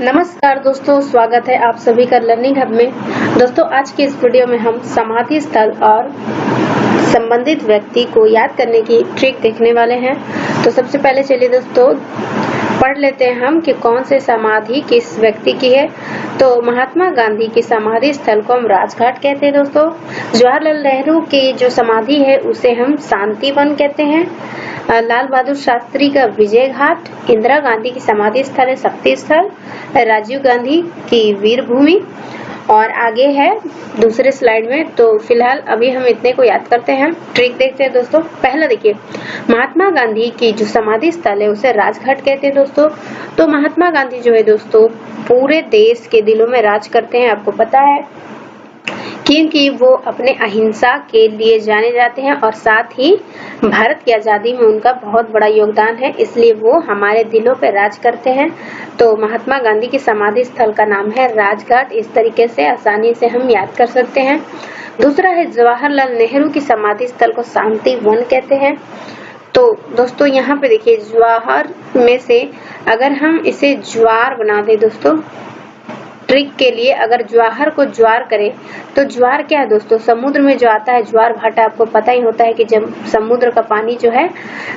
नमस्कार दोस्तों, स्वागत है आप सभी का लर्निंग हब में। दोस्तों, आज की इस वीडियो में हम समाधि स्थल और संबंधित व्यक्ति को याद करने की ट्रिक देखने वाले हैं। तो सबसे पहले चलिए दोस्तों पढ़ लेते हैं हम कि कौन से समाधि किस व्यक्ति की है। तो महात्मा गांधी की समाधि स्थल को हम राजघाट कहते हैं दोस्तों। जवाहरलाल नेहरू की जो समाधि है उसे हम शांति वन कहते हैं। लाल बहादुर शास्त्री का विजय घाट, इंदिरा गांधी की समाधि स्थल है शक्ति स्थल, राजीव गांधी की वीर भूमि। और आगे है दूसरे स्लाइड में। तो फिलहाल अभी हम इतने को याद करते हैं, ट्रिक देखते हैं दोस्तों। पहला देखिए, महात्मा गांधी की जो समाधि स्थल है उसे राजघाट कहते हैं दोस्तों। तो महात्मा गांधी जो है दोस्तों पूरे देश के दिलों में राज करते हैं, आपको पता है, क्योंकि वो अपने अहिंसा के लिए जाने जाते हैं और साथ ही भारत की आजादी में उनका बहुत बड़ा योगदान है, इसलिए वो हमारे दिलों पे राज करते हैं। तो महात्मा गांधी की समाधि स्थल का नाम है राजघाट। इस तरीके से आसानी से हम याद कर सकते हैं। दूसरा है जवाहरलाल नेहरू की समाधि स्थल को शांति वन कहते हैं। तो दोस्तों यहाँ पे देखिए, जवाहर में से अगर हम इसे ज्वार बना दे दोस्तों, ट्रिक के लिए अगर ज्वाहर को ज्वार करें तो ज्वार क्या है दोस्तों, समुद्र में जो आता है ज्वार भाटा। आपको पता ही होता है कि जब समुद्र का पानी जो है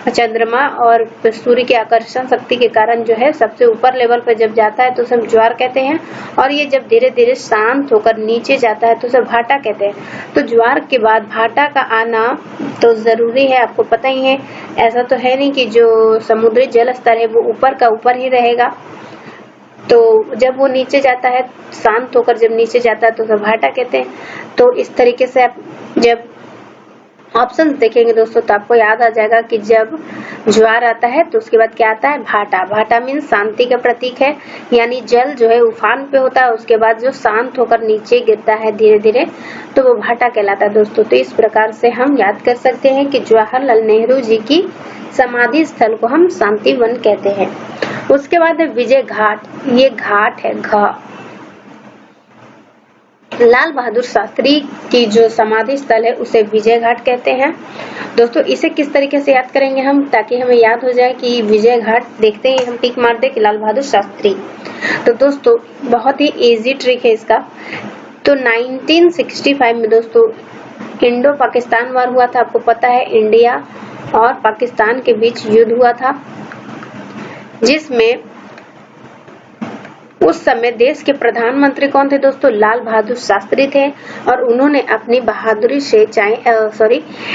चंद्रमा और सूर्य के आकर्षण शक्ति के कारण जो है सबसे ऊपर लेवल पर जब जाता है तो उसे ज्वार कहते हैं, और ये जब धीरे धीरे शांत होकर नीचे जाता है तो उसे भाटा कहते हैं। तो ज्वार के बाद भाटा का आना तो जरूरी है, आपको पता ही है। ऐसा तो है नहीं कि जो समुद्री जल स्तर है वो ऊपर का ऊपर ही रहेगा। तो जब वो नीचे जाता है, शांत होकर जब नीचे जाता है तो उसे भाटा कहते हैं। तो इस तरीके से आप जब ऑप्शन देखेंगे दोस्तों तो आपको याद आ जाएगा कि जब ज्वार आता है तो उसके बाद क्या आता है, भाटा। भाटा मीन्स शांति का प्रतीक है, यानी जल जो है उफान पे होता है, उसके बाद जो शांत होकर नीचे गिरता है धीरे धीरे तो वो भाटा कहलाता है दोस्तों। तो इस प्रकार से हम याद कर सकते हैं कि जवाहरलाल नेहरू जी की समाधि स्थल को हम शांति वन कहते हैं। उसके बाद है विजय घाट। ये घाट है लाल बहादुर शास्त्री की जो समाधि स्थल है उसे विजय घाट कहते हैं दोस्तों। इसे किस तरीके से याद करेंगे हम, ताकि हमें याद हो जाए कि विजय घाट देखते ही हम टिक मार दे कि लाल बहादुर शास्त्री। तो दोस्तों बहुत ही इजी ट्रिक है इसका। तो 1965 में दोस्तों इंडो पाकिस्तान वार हुआ था, आपको पता है, इंडिया और पाकिस्तान के बीच युद्ध हुआ था, जिसमें उस समय देश के प्रधानमंत्री कौन थे दोस्तों, लाल बहादुर शास्त्री थे। और उन्होंने अपनी बहादुरी से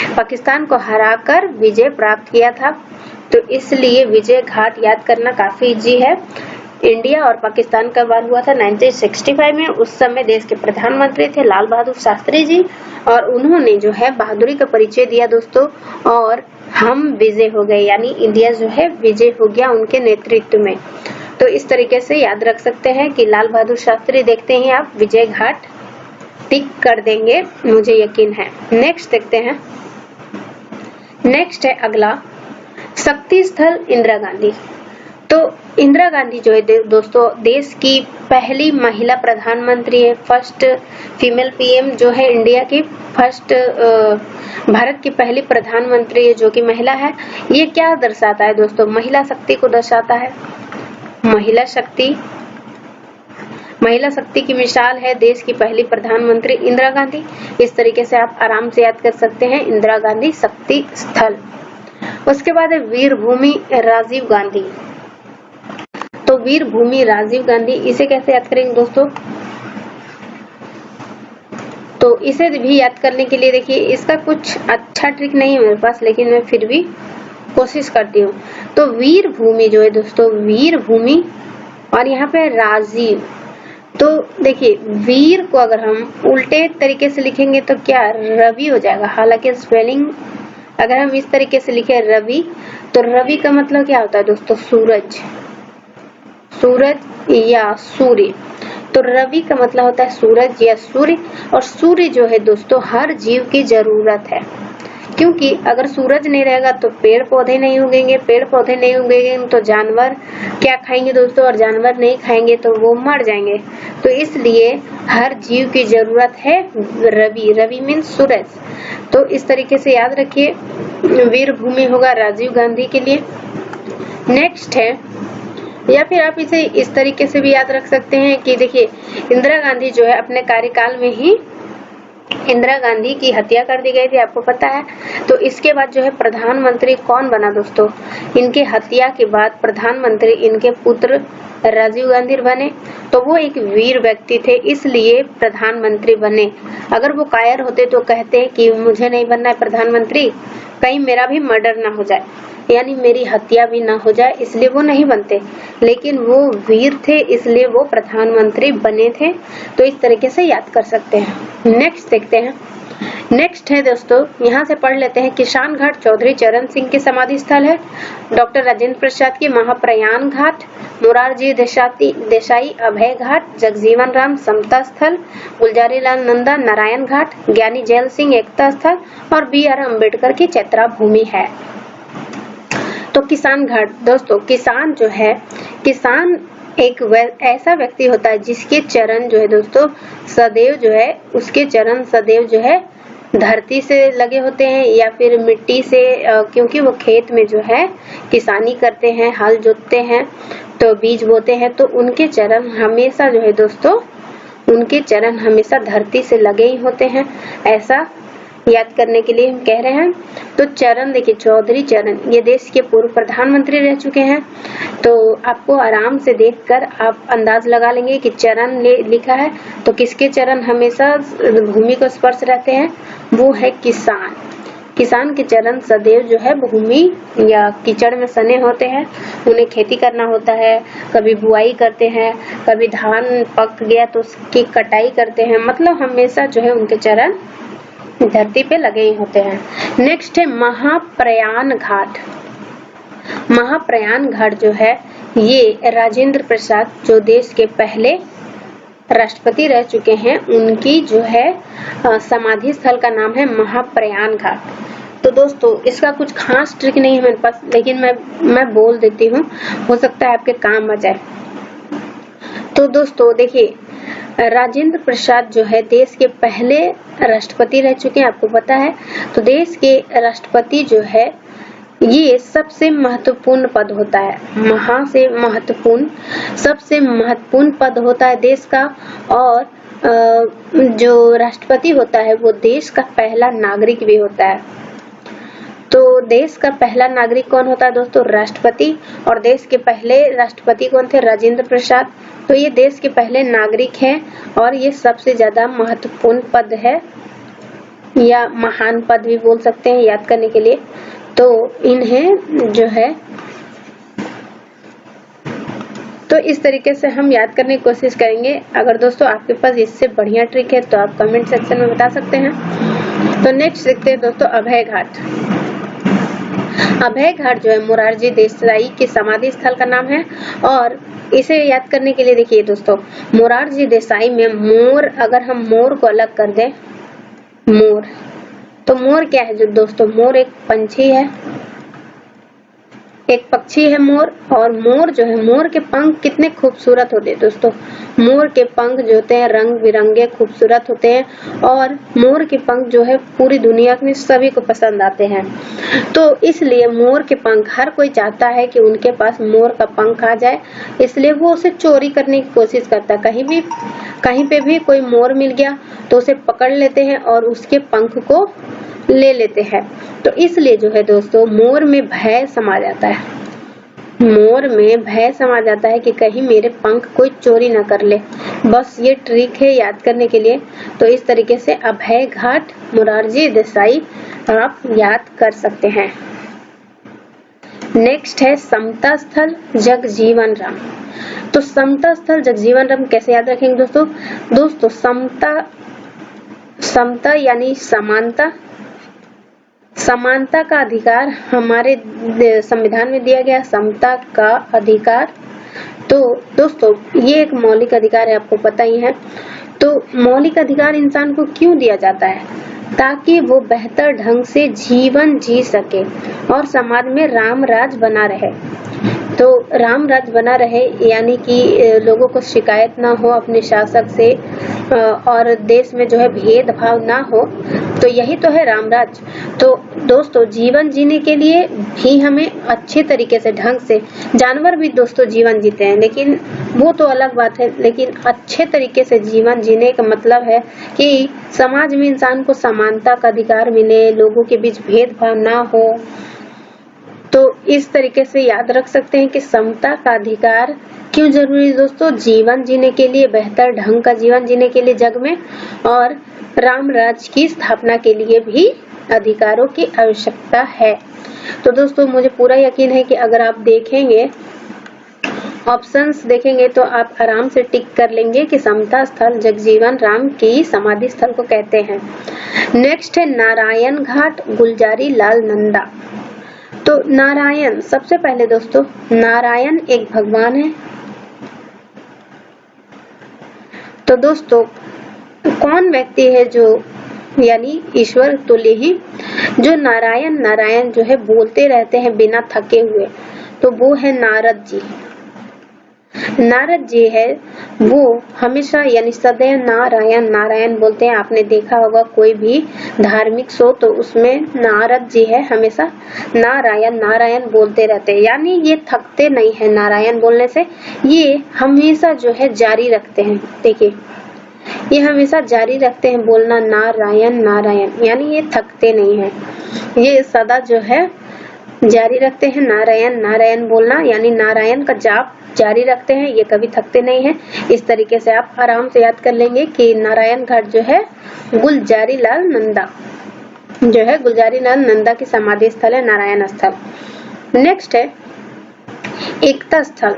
पाकिस्तान को हराकर विजय प्राप्त किया था। तो इसलिए विजय घाट याद करना काफी इजी है। इंडिया और पाकिस्तान का वार हुआ था 1965 में। उस समय देश के प्रधानमंत्री थे लाल बहादुर शास्त्री जी, और उन्होंने जो है बहादुरी का परिचय दिया दोस्तों, और हम विजय हो गए, यानी इंडिया जो है विजय हो गया उनके नेतृत्व में। तो इस तरीके से याद रख सकते हैं कि लाल बहादुर शास्त्री देखते ही आप विजय घाट टिक कर देंगे, मुझे यकीन है। नेक्स्ट देखते हैं। नेक्स्ट है अगला शक्ति स्थल इंदिरा गांधी। तो इंदिरा गांधी जो है दोस्तों देश की पहली महिला प्रधानमंत्री है, फर्स्ट फीमेल पीएम जो है इंडिया की, फर्स्ट भारत की पहली प्रधानमंत्री है जो कि महिला है। ये क्या दर्शाता है दोस्तों, महिला शक्ति को दर्शाता है। महिला शक्ति की मिसाल है देश की पहली प्रधानमंत्री इंदिरा गांधी। इस तरीके से आप आराम से याद कर सकते हैं इंदिरा गांधी शक्ति स्थल। उसके बाद है वीर भूमि राजीव गांधी। तो वीर भूमि राजीव गांधी, इसे कैसे याद करेंगे दोस्तों, तो इसे भी याद करने के लिए देखिए, इसका कुछ अच्छा ट्रिक नहीं है मेरे पास, लेकिन मैं फिर भी कोशिश करती हूँ। तो वीर भूमि जो है दोस्तों, वीर भूमि और यहाँ पे राजीव। तो देखिए वीर को अगर हम उल्टे तरीके से लिखेंगे तो क्या रवि हो जाएगा। हालांकि स्पेलिंग अगर हम इस तरीके से लिखे रवि, तो रवि का मतलब क्या होता है दोस्तों, सूरज, सूरज या सूर्य। तो रवि का मतलब होता है सूरज या सूर्य, और सूर्य जो है दोस्तों हर जीव की जरूरत है, क्योंकि अगर सूरज नहीं रहेगा तो पेड़ पौधे नहीं उगेंगे, पेड़ पौधे नहीं उगेंगे तो जानवर क्या खाएंगे दोस्तों, और जानवर नहीं खाएंगे तो वो मर जाएंगे। तो इसलिए हर जीव की जरूरत है रवि। रवि मीन्स सूरज। तो इस तरीके से याद रखिए, वीर भूमि होगा राजीव गांधी के लिए। नेक्स्ट है या फिर आप इसे इस तरीके से भी याद रख सकते हैं कि देखिए, इंदिरा गांधी जो है अपने कार्यकाल में ही इंदिरा गांधी की हत्या कर दी गई थी, आपको पता है। तो इसके बाद जो है प्रधानमंत्री कौन बना दोस्तों? इनके हत्या के बाद प्रधानमंत्री इनके पुत्र राजीव गांधी बने। तो वो एक वीर व्यक्ति थे, इसलिए प्रधानमंत्री बने। अगर वो कायर होते तो कहते कि मुझे नहीं बनना है प्रधानमंत्री, कहीं मेरा भी मर्डर ना हो जाए, यानी मेरी हत्या भी ना हो जाए, इसलिए वो नहीं बनते। लेकिन वो वीर थे, इसलिए वो प्रधानमंत्री बने थे। तो इस तरीके से याद कर सकते हैं। नेक्स्ट देखते हैं। नेक्स्ट है दोस्तों, यहाँ से पढ़ लेते हैं। किसान घाट चौधरी चरण सिंह की समाधि स्थल है। डॉक्टर राजेंद्र प्रसाद की महाप्रयाण घाट, मोरारजी देसाई अभय घाट, जगजीवन राम समता स्थल, गुलजारी लाल नंदा नारायण घाट, ज्ञानी जैल सिंह एकता स्थल और BR अम्बेडकर की चैत्रा भूमि है। तो किसान घाट दोस्तों, किसान जो है, किसान एक ऐसा व्यक्ति होता है जिसके चरण जो है दोस्तों सदैव जो है, उसके चरण सदैव जो है धरती से लगे होते हैं या फिर मिट्टी से, क्योंकि वो खेत में जो है किसानी करते हैं, हल जोतते हैं, तो बीज बोते हैं। तो उनके चरण हमेशा जो है दोस्तों, उनके चरण हमेशा धरती से लगे ही होते हैं, ऐसा याद करने के लिए हम कह रहे हैं। तो चरण देखिए, चौधरी चरण ये देश के पूर्व प्रधानमंत्री रह चुके हैं। तो आपको आराम से देखकर आप अंदाज लगा लेंगे कि चरण लिखा है तो किसके चरण हमेशा भूमि को स्पर्श रहते हैं? वो है किसान। किसान के चरण सदैव जो है भूमि या कीचड़ में सने होते हैं। उन्हें खेती करना होता है, कभी बुआई करते हैं, कभी धान पक गया तो उसकी कटाई करते हैं, मतलब हमेशा जो है उनके चरण धरती पे लगे ही होते हैं। नेक्स्ट है महाप्रयाण घाट। महाप्रयाण घाट जो है, ये राजेंद्र प्रसाद जो देश के पहले राष्ट्रपति रह चुके हैं, उनकी जो है समाधि स्थल का नाम है महाप्रयाण घाट। तो दोस्तों इसका कुछ खास ट्रिक नहीं है मेरे पास, लेकिन मैं बोल देती हूँ, हो सकता है आपके काम आ जाए। तो दोस्तों देखिए, राजेंद्र प्रसाद जो है देश के पहले राष्ट्रपति रह चुके हैं, आपको पता है। तो देश के राष्ट्रपति जो है ये सबसे महत्वपूर्ण पद होता है, सबसे महत्वपूर्ण पद होता है देश का। और जो राष्ट्रपति होता है वो देश का पहला नागरिक भी होता है। तो देश का पहला नागरिक कौन होता है दोस्तों? राष्ट्रपति। और देश के पहले राष्ट्रपति कौन थे? राजेंद्र प्रसाद। तो ये देश के पहले नागरिक हैं और ये सबसे ज्यादा महत्वपूर्ण पद है, या महान पद भी बोल सकते हैं याद करने के लिए। तो इन्हें जो है, तो इस तरीके से हम याद करने की कोशिश करेंगे। अगर दोस्तों आपके पास इससे बढ़िया ट्रिक है तो आप कमेंट सेक्शन में बता सकते हैं। तो नेक्स्ट देखते हैं दोस्तों अभय घाट। अभय घाट जो है मोरारजी देसाई के समाधि स्थल का नाम है। और इसे याद करने के लिए देखिए दोस्तों, मोरारजी देसाई में मोर, अगर हम मोर को अलग कर दें, मोर, तो मोर क्या है जो दोस्तों? मोर एक पंछी है, एक पक्षी है मोर। और मोर जो है, मोर के पंख कितने खूबसूरत होते हैं दोस्तों। मोर के पंख जो होते हैं रंग बिरंगे खूबसूरत होते हैं, और मोर के पंख जो है पूरी दुनिया में सभी को पसंद आते हैं। तो इसलिए मोर के पंख, हर कोई चाहता है कि उनके पास मोर का पंख आ जाए, इसलिए वो उसे चोरी करने की कोशिश करता है। कहीं पे भी कोई मोर मिल गया तो उसे पकड़ लेते हैं और उसके पंख को ले लेते हैं। तो इसलिए जो है दोस्तों, मोर में भय समा जाता है, मोर में भय समा जाता है कि कहीं मेरे पंख कोई चोरी ना कर ले। बस ये ट्रिक है याद करने के लिए। तो इस तरीके से अभय घाट, मोरारजी देसाई आप याद कर सकते हैं। नेक्स्ट है समता स्थल जगजीवन राम। तो समता स्थल जगजीवन राम कैसे याद रखेंगे दोस्तों? दोस्तों समता यानी समानता, समानता का अधिकार हमारे संविधान में दिया गया, समता का अधिकार। तो दोस्तों ये एक मौलिक अधिकार है, आपको पता ही है। तो मौलिक अधिकार इंसान को क्यों दिया जाता है? ताकि वो बेहतर ढंग से जीवन जी सके और समाज में राम राज बना रहे। तो राम राज बना रहे यानी कि लोगों को शिकायत ना हो अपने शासक से, और देश में जो है भेदभाव ना हो। तो यही तो है रामराज। तो दोस्तों जीवन जीने के लिए भी हमें अच्छे तरीके से, ढंग से, जानवर भी दोस्तों जीवन जीते हैं लेकिन वो तो अलग बात है, लेकिन अच्छे तरीके से जीवन जीने का मतलब है कि समाज में इंसान को समानता का अधिकार मिले, लोगों के बीच भेदभाव ना हो। तो इस तरीके से याद रख सकते हैं कि समता का अधिकार क्यों जरूरी है दोस्तों, जीवन जीने के लिए, बेहतर ढंग का जीवन जीने के लिए जग में, और रामराज की स्थापना के लिए भी अधिकारों की आवश्यकता है। तो दोस्तों मुझे पूरा यकीन है कि अगर आप देखेंगे, ऑप्शंस देखेंगे तो आप आराम से टिक कर लेंगे कि समता स्थल जगजीवन राम की समाधि स्थल को कहते हैं। नेक्स्ट है नारायण घाट, गुलजारी लाल नंदा। तो नारायण, सबसे पहले दोस्तों नारायण एक भगवान है। तो दोस्तों कौन व्यक्ति है जो, यानी ईश्वर तुल्य ही, जो नारायण नारायण जो है बोलते रहते हैं बिना थके हुए, तो वो है नारद जी। नारद जी है वो हमेशा यानी सदैव नारायण नारायण बोलते हैं। आपने देखा होगा कोई भी धार्मिक शो तो उसमें नारद जी है हमेशा नारायण नारायण बोलते रहते हैं, यानी ये थकते नहीं है नारायण बोलने से, ये हमेशा जो है जारी रखते हैं। देखिए ये हमेशा जारी रखते हैं बोलना नारायण नारायण, यानी ये थकते नहीं है, ये सदा जो है जारी रखते हैं नारायण नारायण बोलना, यानी नारायण का जाप जारी रखते हैं, ये कभी थकते नहीं है। इस तरीके से आप आराम से याद कर लेंगे कि नारायण घाट जो है गुलजारी लाल नंदा जो है, गुलजारी लाल नंदा की समाधि स्थल है नारायण स्थल। नेक्स्ट है एकता स्थल।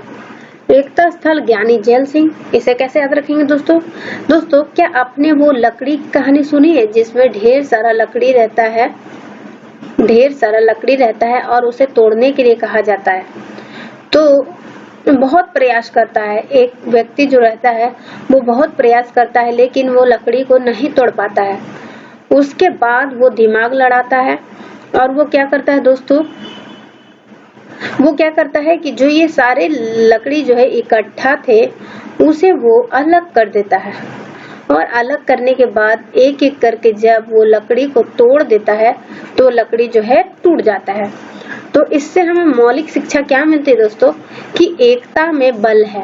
एकता स्थल ज्ञानी जैल सिंह। इसे कैसे याद रखेंगे दोस्तों? दोस्तों क्या आपने वो लकड़ी की कहानी सुनी है जिसमें ढेर सारा लकड़ी रहता है, ढेर सारा लकड़ी रहता है और उसे तोड़ने के लिए कहा जाता है, तो बहुत प्रयास करता है, एक व्यक्ति जो रहता है वो बहुत प्रयास करता है लेकिन वो लकड़ी को नहीं तोड़ पाता है। उसके बाद वो दिमाग लड़ाता है और वो क्या करता है दोस्तों, वो क्या करता है कि जो ये सारे लकड़ी जो है इकट्ठा थे उसे वो अलग कर देता है, और अलग करने के बाद एक एक करके जब वो लकड़ी को तोड़ देता है तो लकड़ी जो है टूट जाता है। तो इससे हमें मौलिक शिक्षा क्या मिलती है दोस्तों, कि एकता में बल है।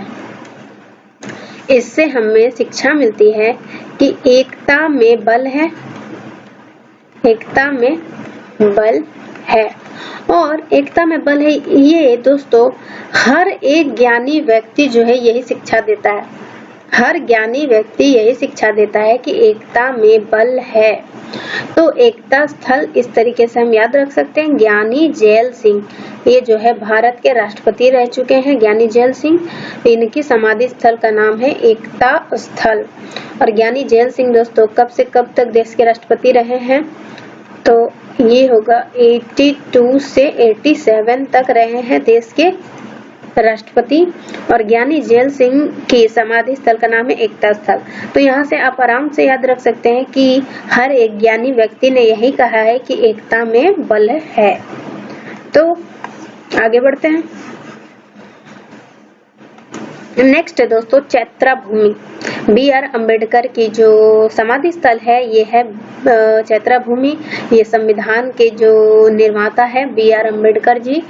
इससे हमें शिक्षा मिलती है कि एकता में बल है, एकता में बल है, और एकता में बल है, ये दोस्तों हर एक ज्ञानी व्यक्ति जो है यही शिक्षा देता है, हर ज्ञानी व्यक्ति यही शिक्षा देता है कि एकता में बल है। तो एकता स्थल इस तरीके से हम याद रख सकते हैं। ज्ञानी जैल सिंह, ये जो है भारत के राष्ट्रपति रह चुके हैं ज्ञानी जैल सिंह, इनकी समाधि स्थल का नाम है एकता स्थल। और ज्ञानी जैल सिंह दोस्तों कब से कब तक देश के राष्ट्रपति रहे हैं, तो ये होगा 82 से 87 तक रहे हैं देश के राष्ट्रपति। और ज्ञानी जैल सिंह की समाधि स्थल का नाम है एकता स्थल। तो यहाँ से आप आराम से याद रख सकते हैं कि हर एक ज्ञानी व्यक्ति ने यही कहा है कि एकता में बल है। तो आगे बढ़ते हैं। नेक्स्ट है दोस्तों चैत्रा भूमि। बी.आर. अम्बेडकर की जो समाधि स्थल है ये है चैत्रा भूमि। ये संविधान के जो निर्माता है बी.आर. अम्बेडकर जी,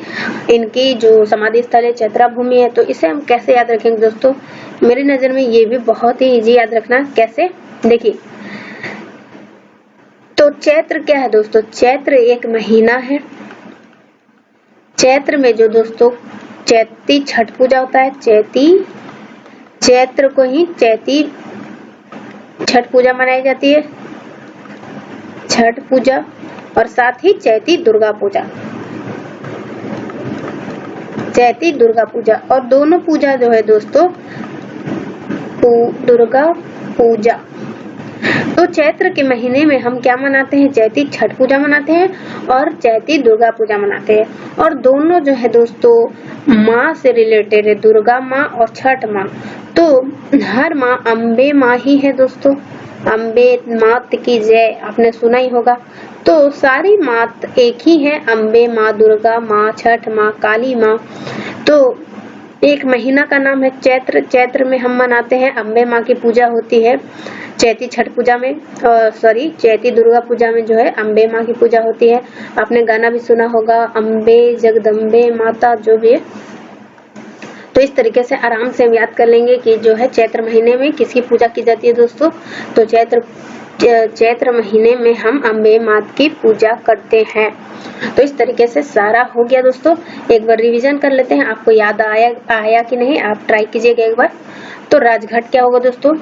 इनकी जो समाधि स्थल है चैत्रा भूमि है। तो इसे हम कैसे याद रखेंगे दोस्तों, मेरी नजर में ये भी बहुत ही इजी याद रखना। कैसे, देखिए तो चैत्र क्या है दोस्तों, चैत्र एक महीना है। चैत्र में जो दोस्तों चैती छठ पूजा होता है, चैत्र को ही चैती छठ पूजा मनाई जाती है, छठ पूजा, और साथ ही चैती दुर्गा पूजा, चैती दुर्गा पूजा। और दोनों पूजा जो है दोस्तों दुर्गा पूजा। तो चैत्र के महीने में हम क्या मनाते हैं, चैती छठ पूजा मनाते हैं और चैती दुर्गा पूजा मनाते हैं। और दोनों जो है दोस्तों माँ से रिलेटेड है, दुर्गा माँ और छठ माँ। तो हर माँ अम्बे माँ ही है दोस्तों, अम्बे मात की जय, आपने सुना ही होगा। तो सारी मात एक ही है, अम्बे माँ, दुर्गा माँ, छठ माँ, काली माँ। तो एक महीना का नाम है चैत्र। चैत्र में हम मनाते हैं अम्बे माँ की पूजा होती है। चैती छठ पूजा में चैती दुर्गा पूजा में जो है अम्बे माँ की पूजा होती है। आपने गाना भी सुना होगा, अम्बे जगदम्बे माता, जो भी है। तो इस तरीके से आराम से हम याद कर लेंगे कि जो है चैत्र महीने में किसकी पूजा की जाती है दोस्तों। तो चैत्र महीने में हम अम्बे माँ की पूजा करते हैं। तो इस तरीके से सारा हो गया दोस्तों। एक बार रिवीजन कर लेते हैं, आपको याद आया कि नहीं, आप ट्राई कीजिएगा एक बार। तो राजघाट क्या होगा दोस्तों?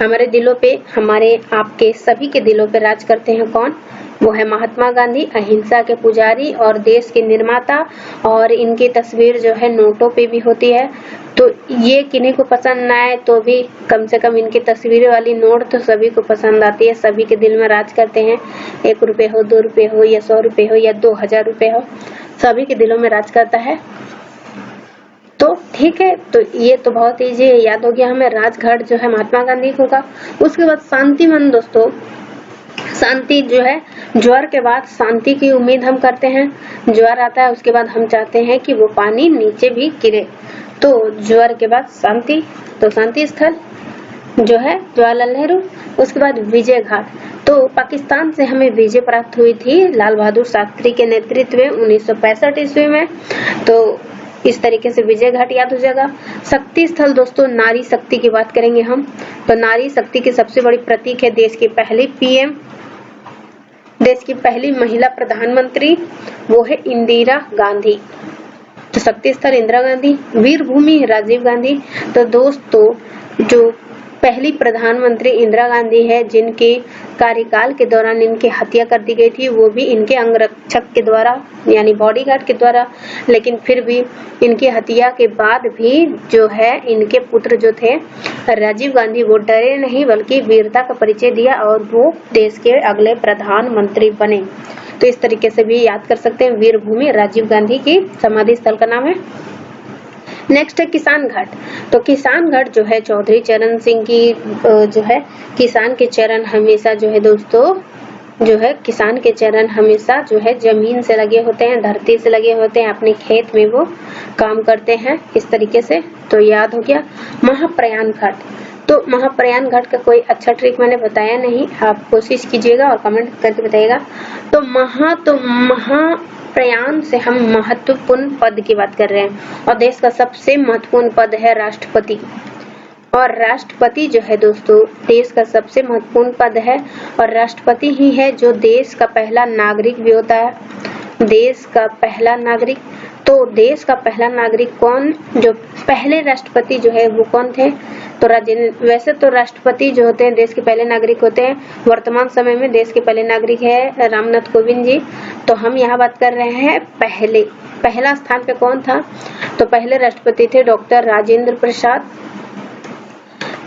हमारे दिलों पे, हमारे आपके सभी के दिलों पे राज करते हैं कौन? वो है महात्मा गांधी, अहिंसा के पुजारी और देश के निर्माता। और इनकी तस्वीर जो है नोटों पे भी होती है। तो ये किन्हीं को पसंद ना आए तो भी कम से कम इनकी तस्वीर वाली नोट तो सभी को पसंद आती है, सभी के दिल में राज करते हैं। 1 रुपए हो, 2 रुपए हो, या 100 रुपए हो, या 2000 रुपए हो, सभी के दिलों में राज करता है। तो ठीक है, तो ये तो बहुत इजी है, याद हो गया हमें। राजघाट जो है महात्मा गांधी होगा। उसके बाद शांति वन दोस्तों, शांति जो है, ज्वार के बाद शांति की उम्मीद हम करते हैं। ज्वार आता है, उसके बाद हम चाहते हैं कि वो पानी नीचे भी गिरे। तो ज्वार के बाद शांति, तो शांति स्थल जो है जवाहरलाल नेहरू। उसके बाद विजय घाट, तो पाकिस्तान से हमें विजय प्राप्त हुई थी लाल बहादुर शास्त्री के नेतृत्व में 1965 ईस्वी में। तो इस तरीके से विजय घाट याद हो जाएगा। शक्ति स्थल दोस्तों, नारी शक्ति की बात करेंगे हम। तो नारी शक्ति की सबसे बड़ी प्रतीक है देश की पहली पीएम, देश की पहली महिला प्रधानमंत्री, वो है इंदिरा गांधी। तो शक्ति स्थल इंदिरा गांधी। वीर भूमि राजीव गांधी। तो दोस्तों जो पहली प्रधानमंत्री इंदिरा गांधी है, जिनके कार्यकाल के दौरान इनकी हत्या कर दी गई थी, वो भी इनके अंगरक्षक के द्वारा, यानी बॉडीगार्ड के द्वारा। लेकिन फिर भी इनकी हत्या के बाद भी जो है इनके पुत्र जो थे राजीव गांधी, वो डरे नहीं बल्कि वीरता का परिचय दिया और वो देश के अगले प्रधानमंत्री बने। तो इस तरीके से भी याद कर सकते हैं। वीर भूमि राजीव गांधी की समाधि स्थल का नाम है। नेक्स्ट है किसान घाट। तो किसान घाट जो है चौधरी चरण सिंह की जो है, किसान के चरण हमेशा जो है दोस्तों, जो है किसान के चरण हमेशा जो है जमीन से लगे होते हैं, धरती से लगे होते हैं, अपने खेत में वो काम करते हैं इस तरीके से। तो याद हो गया। महाप्रयाण घाट, तो महाप्रयाण घाट का कोई अच्छा ट्रिक मैंने बताया नहीं, आप कोशिश कीजिएगा और कमेंट करके बताइएगा। तो महाप्रयाण से हम महत्वपूर्ण पद की बात कर रहे हैं, और देश का सबसे महत्वपूर्ण पद है राष्ट्रपति। और राष्ट्रपति जो है दोस्तों देश का सबसे महत्वपूर्ण पद है, और राष्ट्रपति ही है जो देश का पहला नागरिक भी होता है। देश का पहला नागरिक, तो देश का पहला नागरिक कौन, जो पहले राष्ट्रपति जो है वो कौन थे? तो वैसे तो राष्ट्रपति जो होते हैं देश के पहले नागरिक होते हैं। वर्तमान समय में देश के पहले नागरिक है रामनाथ कोविंद जी। तो हम यहाँ बात कर रहे हैं पहला स्थान पे कौन था? तो पहले राष्ट्रपति थे डॉक्टर राजेंद्र प्रसाद,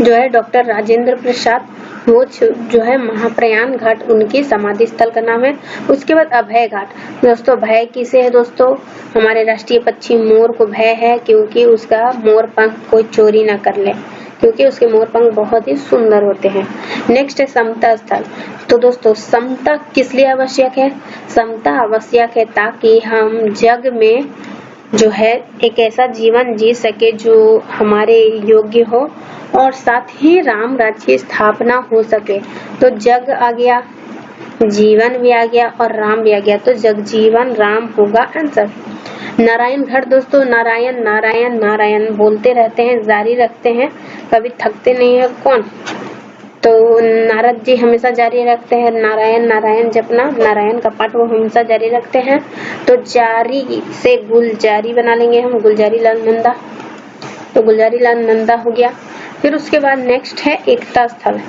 जो है डॉक्टर राजेंद्र प्रसाद। वो जो है महाप्रयाण घाट उनकी समाधि स्थल का नाम है। उसके बाद अभय घाट। दोस्तों भय किसे है दोस्तों? हमारे राष्ट्रीय पक्षी मोर को भय है, क्योंकि उसका मोर पंख कोई चोरी ना कर ले, क्योंकि उसके मोर पंख बहुत ही सुंदर होते हैं। नेक्स्ट है समता स्थल। तो दोस्तों समता किस लिए आवश्यक है? समता आवश्यक है ताकि हम जग में जो है एक ऐसा जीवन जी सके जो हमारे योग्य हो, और साथ ही राम राज्य की स्थापना हो सके। तो जग आ गया, जीवन भी आ गया और राम भी आ गया, तो जग जीवन राम होगा आंसर। नारायण घाट दोस्तों, नारायण नारायण नारायण बोलते रहते हैं, जारी रखते हैं, कभी थकते नहीं है। कौन? तो नारद जी हमेशा जारी रखते हैं नारायण नारायण जपना, नारायण का पाठ वो हमेशा जारी रखते हैं। तो जारी से गुलजारी बना लेंगे हम, गुलजारी लाल नंदा। तो गुलजारी लाल नंदा हो गया। फिर उसके बाद नेक्स्ट है एकता स्थल।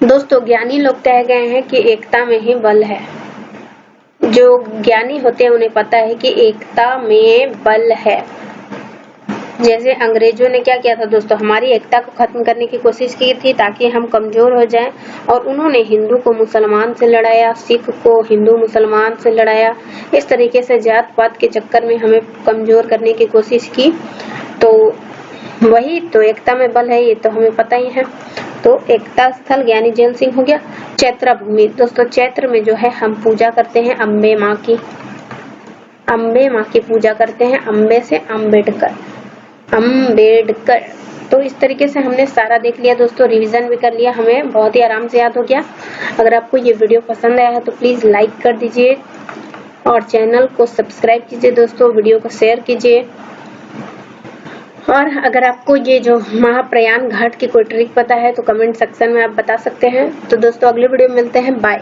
दोस्तों ज्ञानी लोग कह गए हैं कि एकता में ही बल है। जो ज्ञानी होते हैं उन्हें पता है कि एकता में बल है। जैसे अंग्रेजों ने क्या किया था दोस्तों, हमारी एकता को खत्म करने की कोशिश की थी ताकि हम कमजोर हो जाएं, और उन्होंने हिंदू को मुसलमान से लड़ाया, सिख को हिंदू मुसलमान से लड़ाया। इस तरीके से जात पात के चक्कर में हमें कमजोर करने की कोशिश की। तो वही तो एकता में बल है, ये तो हमें पता ही है। तो एकता स्थल ज्ञानी जैल सिंह हो गया। चैत्र भूमि दोस्तों, चैत्र में जो है हम पूजा करते हैं अम्बे माँ की। अम्बे माँ की पूजा करते हैं। अम्बे से अम्बेडकर, अम्बेडकर। तो इस तरीके से हमने सारा देख लिया दोस्तों, रिवीजन भी कर लिया, हमें बहुत ही आराम से याद हो गया। अगर आपको ये वीडियो पसंद आया है तो प्लीज लाइक कर दीजिए और चैनल को सब्सक्राइब कीजिए दोस्तों, वीडियो को शेयर कीजिए। और अगर आपको ये जो महाप्रयाण घाट की कोई ट्रिक पता है तो कमेंट सेक्शन में आप बता सकते हैं। तो दोस्तों अगले वीडियो में मिलते हैं, बाय।